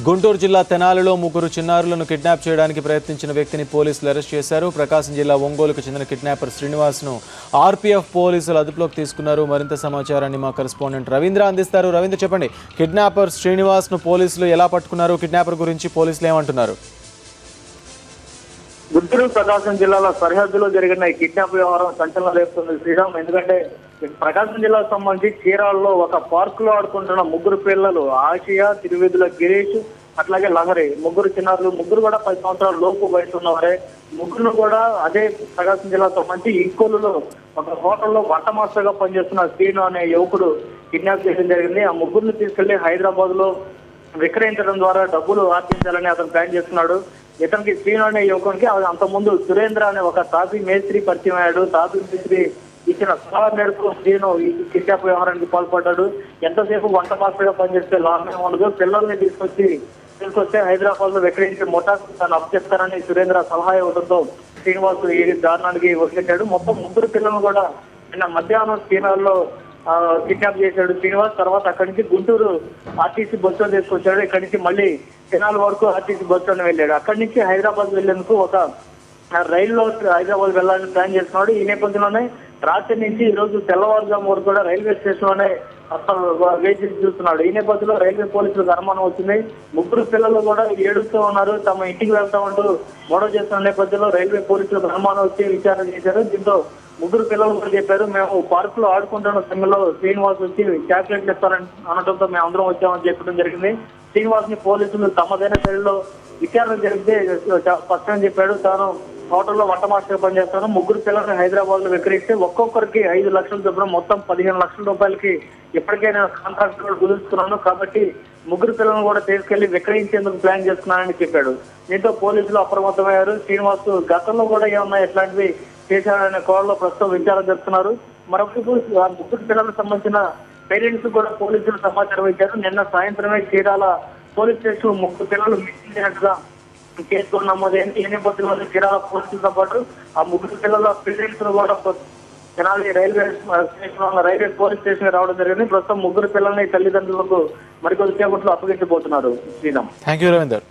గుంటూరు జిల్లా తెనాలిలో ముగ్గురు చిన్నారులను కిడ్నాప్ చేయడానికి ప్రయత్నించిన వ్యక్తిని పోలీసులు అరెస్ట్ చేశారు. ప్రకాశం జిల్లా ఒంగోలుకు చెందిన కిడ్నాపర్ శ్రీనివాస్ను ఆర్పీఎఫ్ పోలీసులు అదుపులోకి తీసుకున్నారు. మరింత సమాచారాన్ని మా కరెస్పాండెంట్ రవీంద్ర అందిస్తారు. రవీంద్ర, చెప్పండి, కిడ్నాపర్ శ్రీనివాస్ను పోలీసులు ఎలా పట్టుకున్నారు? కిడ్నాపర్ గురించి పోలీసులు ఏమంటున్నారు? గుంటూరు ప్రకాశం జిల్లాలో సరిహద్దులో జరిగిన ఈ కిడ్నాప్ వ్యవహారం సంచలనం రేపుతుంది శ్రీరామ్. ఎందుకంటే ప్రకాశం జిల్లాకు సంబంధించి చీరాల్లో ఒక పార్క్ లో ఆడుకుంటున్న ముగ్గురు పిల్లలు ఆసియా, తిరువేదుల గిరీష్, అట్లాగే లహరి, ముగ్గురు చిన్నారులు, ముగ్గురు కూడా 10 సంవత్సరాల లోపు వయసు ఉన్నవారే. ముగ్గురు కూడా అదే ప్రకాశం జిల్లాకు సంబంధించి ఇంకోలులో ఒక హోటల్లో వంట మాస్టర్ గా పనిచేస్తున్న శ్రీను అనే యువకుడు కిడ్నాప్ చేయడం జరిగింది. ఆ ముగ్గురిని తీసుకెళ్లి హైదరాబాద్ లో విక్రయించడం ద్వారా డబ్బులు ఆర్జించాలని అతను ప్లాన్ చేస్తున్నాడు. ఇతనికి శ్రీను అనే యువకునికి అంతకుముందు సురేంద్ర అనే ఒక తాపీ మేస్త్రి పరిచయం అయ్యాడు. తాపీ మేస్త్రి ఇచ్చిన సలహా మేరకు శ్రీను ఈ కిడ్నాప్ వ్యవహారానికి పాల్పడ్డాడు. ఎంతసేపు వంట మాస్టర్ గా పనిచేస్తే లాభమే ఉండదు, పిల్లల్ని తీసుకొస్తే హైదరాబాద్ లో విక్రయించే ముఠాకు తాను అప్పచెప్తానని సురేంద్ర సలహా ఇవ్వడంతో శ్రీనివాస్ ఈ దారుణానికి ఒడిగట్టాడు. మొత్తం ముగ్గురు పిల్లలను కూడా నిన్న మధ్యాహ్నం శ్రీనగర్లో కిడ్నాప్ చేశాడు శ్రీనివాస్. తర్వాత అక్కడి నుంచి గుంటూరు ఆర్టీసీ బస్సులో తీసుకొచ్చాడు. ఇక్కడి నుంచి మళ్ళీ తెనాలి వరకు ఆర్టీసీ బస్సులోనే వెళ్ళాడు. అక్కడి నుంచి హైదరాబాద్ వెళ్లేందుకు ఒక రైల్లో హైదరాబాద్ వెళ్లాలని ప్లాన్ చేస్తున్నాడు. ఈ నేపథ్యంలోనే రాత్రి నుంచి ఈ రోజు తెల్లవారుజాము వరకు కూడా రైల్వే స్టేషన్ లోనే అసలు వేచి చూస్తున్నాడు. ఈ నేపథ్యంలో రైల్వే పోలీసులకు అనుమానం వచ్చింది. ముగ్గురు పిల్లలు కూడా ఏడుస్తూ ఉన్నారు, తమ ఇంటికి వెళ్తామంటూ గొడవ చేస్తున్న నేపథ్యంలో రైల్వే పోలీసులకు అనుమానం వచ్చి విచారణ చేశారు. దీంతో ముగ్గురు పిల్లలు కూడా చెప్పారు, మేము పార్క్ లో ఆడుకుంటున్న సమయంలో శ్రీనివాస్ వచ్చి చాక్లెట్లు ఇస్తారని అనడంతో మేము అందరం వచ్చామని చెప్పడం జరిగింది. శ్రీనివాస్ ని పోలీసులు తమదైన శైలిలో విచారణ జరిగితే స్పష్టంగా చెప్పాడు, తాను హోటల్లో వంట మాస్టర్ పనిచేస్తాను, ముగ్గురు పిల్లల్ని హైదరాబాద్ లో విక్రయిస్తే ఒక్కొక్కరికి 5 లక్షల చొప్పున మొత్తం 15 లక్షల రూపాయలకి ఇప్పటికే నేను కాంట్రాక్ట్ కూడా కుదుర్చుకున్నాను, కాబట్టి ముగ్గురు పిల్లలను కూడా తీసుకెళ్లి విక్రయించేందుకు ప్లాన్ చేస్తున్నానని చెప్పాడు. దీంతో పోలీసులు అప్రమత్తమయ్యారు. శ్రీనివాస్ గతంలో కూడా ఏమన్నా ఇట్లాంటివి చేశాడనే కోణంలో ప్రస్తుతం విచారణ జరుపుతున్నారు. మరొకటి ఆ ముగ్గురు పిల్లలకు సంబంధించిన పేరెంట్స్ కూడా పోలీసులు సమాచారం ఇచ్చారు. నిన్న సాయంత్రమే చీరాల పోలీస్ స్టేషన్ ముగ్గురు పిల్లలు మిస్సింగ్ అయినట్టుగా కేసు నమోదైంది. ఈ నేపథ్యంలో చీరాల పోలీసులతో పాటు ఆ ముగ్గురు పిల్లల పేరెంట్స్ కూడా Tenali railway station railway police station రావడం జరిగింది. ప్రస్తుతం ముగ్గురు పిల్లల్ని తల్లిదండ్రులకు మరికొద్ది సేపట్లో అప్పగించబోతున్నారు. శ్రీరామ్. Thank you Ravinder.